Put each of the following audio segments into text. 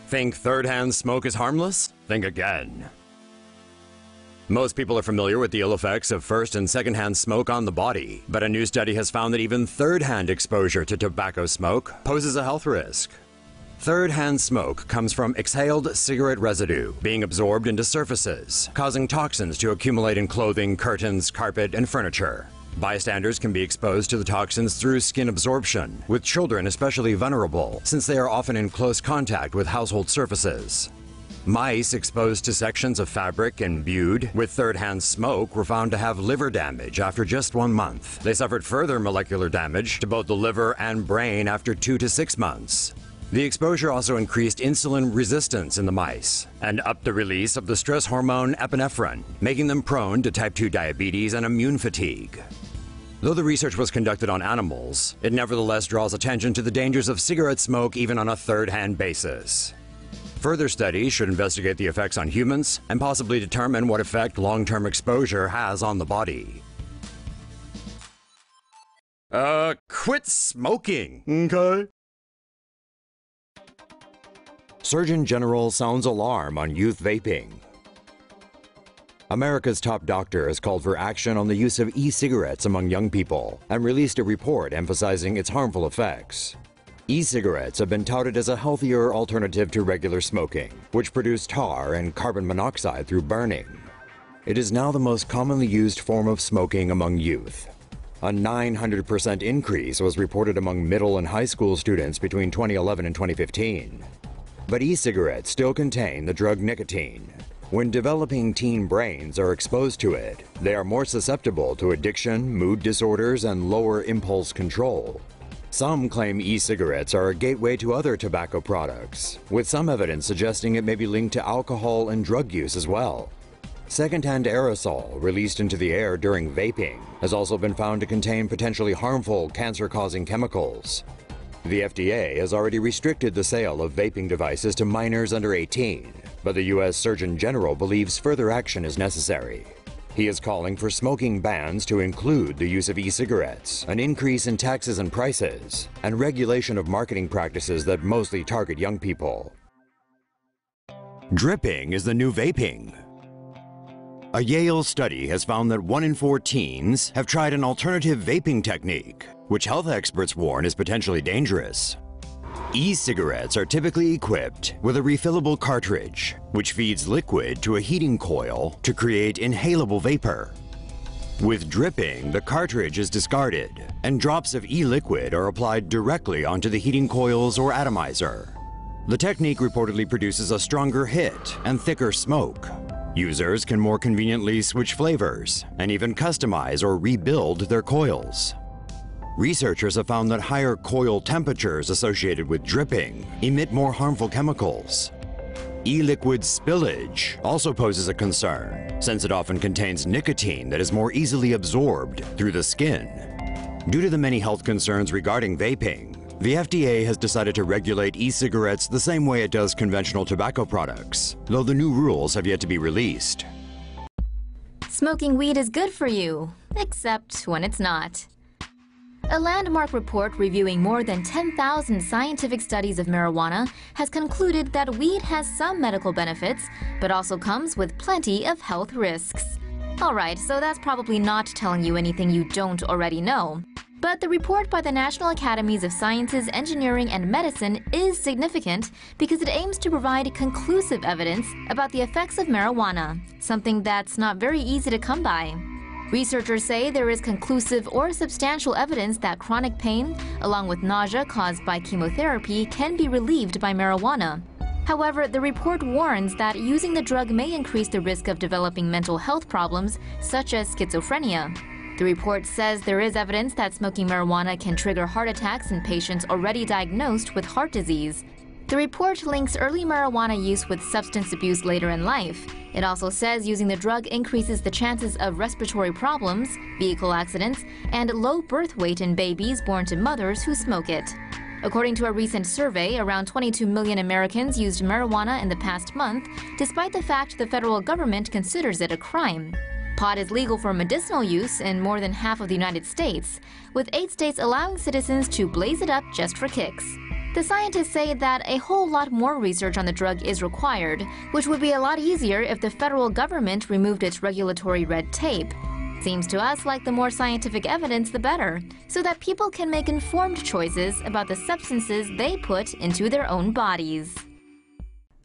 Think third-hand smoke is harmless? Think again. Most people are familiar with the ill effects of first and second-hand smoke on the body, but a new study has found that even third-hand exposure to tobacco smoke poses a health risk. Third-hand smoke comes from exhaled cigarette residue being absorbed into surfaces, causing toxins to accumulate in clothing, curtains, carpet, and furniture. Bystanders can be exposed to the toxins through skin absorption, with children especially vulnerable since they are often in close contact with household surfaces. Mice exposed to sections of fabric imbued with third-hand smoke were found to have liver damage after just 1 month. They suffered further molecular damage to both the liver and brain after 2 to 6 months. The exposure also increased insulin resistance in the mice and upped the release of the stress hormone epinephrine, making them prone to type 2 diabetes and immune fatigue. Though the research was conducted on animals, it nevertheless draws attention to the dangers of cigarette smoke even on a third-hand basis. Further studies should investigate the effects on humans and possibly determine what effect long-term exposure has on the body. Quit smoking, okay? Surgeongeneral sounds alarm on youth vaping. America's top doctor has called for action on the use of e-cigarettes among young people and released a report emphasizing its harmful effects. E-cigarettes have been touted as a healthier alternative to regular smoking, which produce tar and carbon monoxide through burning. It is now the most commonly used form of smoking among youth. A 900% increase was reported among middle and high school students between 2011 and 2015. But e-cigarettes still contain the drug nicotine. When developing teen brains are exposed to it, they are more susceptible to addiction, mood disorders, and lower impulse control. Some claim e-cigarettes are a gateway to other tobacco products, with some evidence suggesting it may be linked to alcohol and drug use as well. Secondhand aerosol released into the air during vaping has also been found to contain potentially harmful cancer-causing chemicals. The FDA has already restricted the sale of vaping devices to minors under 18, but the U.S. Surgeon General believes further action is necessary. He is calling for smoking bans to include the use of e-cigarettes, an increase in taxes and prices, and regulation of marketing practices that mostly target young people. Dripping is the new vaping. A Yale study has found that 1 in 4 teens have tried an alternative vaping technique, which health experts warn is potentially dangerous. E-cigarettes are typically equipped with a refillable cartridge, which feeds liquid to a heating coil to create inhalable vapor. With dripping, the cartridge is discarded, and drops of e-liquid are applied directly onto the heating coils or atomizer. The technique reportedly produces a stronger hit and thicker smoke. Users can more conveniently switch flavors and even customize or rebuild their coils. Researchers have found that higher coil temperatures associated with dripping emit more harmful chemicals. E-liquid spillage also poses a concern, since it often contains nicotine that is more easily absorbed through the skin. Due to the many health concerns regarding vaping, the FDA has decided to regulate e-cigarettes the same way it does conventional tobacco products, though the new rules have yet to be released. Smoking weed is good for you, except when it's not. A landmark report reviewing more than 10,000 scientific studies of marijuana has concluded that weed has some medical benefits, but also comes with plenty of health risks. Alright, so that's probably not telling you anything you don't already know. But the report by the National Academies of Sciences, Engineering, and Medicine is significant because it aims to provide conclusive evidence about the effects of marijuana, something that's not very easy to come by. Researchers say there is conclusive or substantial evidence that chronic pain, along with nausea caused by chemotherapy, can be relieved by marijuana. However, the report warns that using the drug may increase the risk of developing mental health problems, such as schizophrenia. The report says there is evidence that smoking marijuana can trigger heart attacks in patients already diagnosed with heart disease. The report links early marijuana use with substance abuse later in life. It also says using the drug increases the chances of respiratory problems, vehicle accidents, and low birth weight in babies born to mothers who smoke it. According to a recent survey, around 22 million Americans used marijuana in the past month, despite the fact the federal government considers it a crime. Pot is legal for medicinal use in more than half of the United States, with 8 states allowing citizens to blaze it up just for kicks. The scientists say that a whole lot more research on the drug is required, which would be a lot easier if the federal government removed its regulatory red tape. Seems to us like the more scientific evidence, the better, so that people can make informed choices about the substances they put into their own bodies.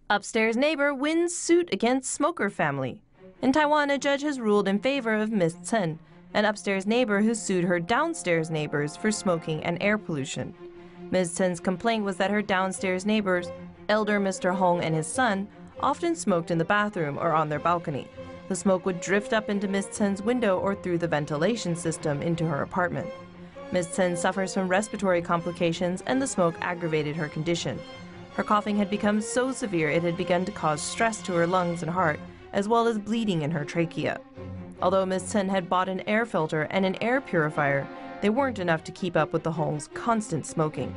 Upstairs neighbor wins suit against smoker family. In Taiwan, a judge has ruled in favor of Ms. Chen, an upstairs neighbor who sued her downstairs neighbors for smoking and air pollution. Ms. Chen's complaint was that her downstairs neighbors, elder Mr. Hong and his son, often smoked in the bathroom or on their balcony. The smoke would drift up into Ms. Chen's window or through the ventilation system into her apartment. Ms. Chen suffers from respiratory complications, and the smoke aggravated her condition. Her coughing had become so severe it had begun to cause stress to her lungs and heart, as well as bleeding in her trachea. Although Ms. Chen had bought an air filter and an air purifier, they weren't enough to keep up with the Hong's constant smoking.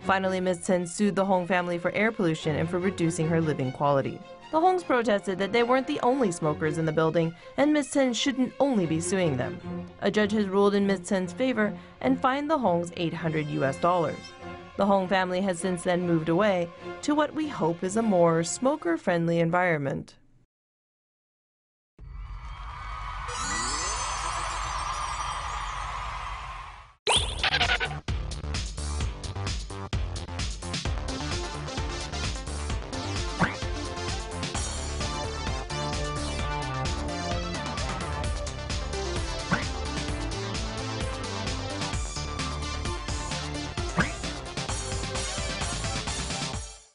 Finally, Ms. Chen sued the Hong family for air pollution and for reducing her living quality. The Hongs protested that they weren't the only smokers in the building, and Ms. Chen shouldn't only be suing them. A judge has ruled in Ms. Chen's favor and fined the Hongs $800. The Hong family has since then moved away to what we hope is a more smoker-friendly environment.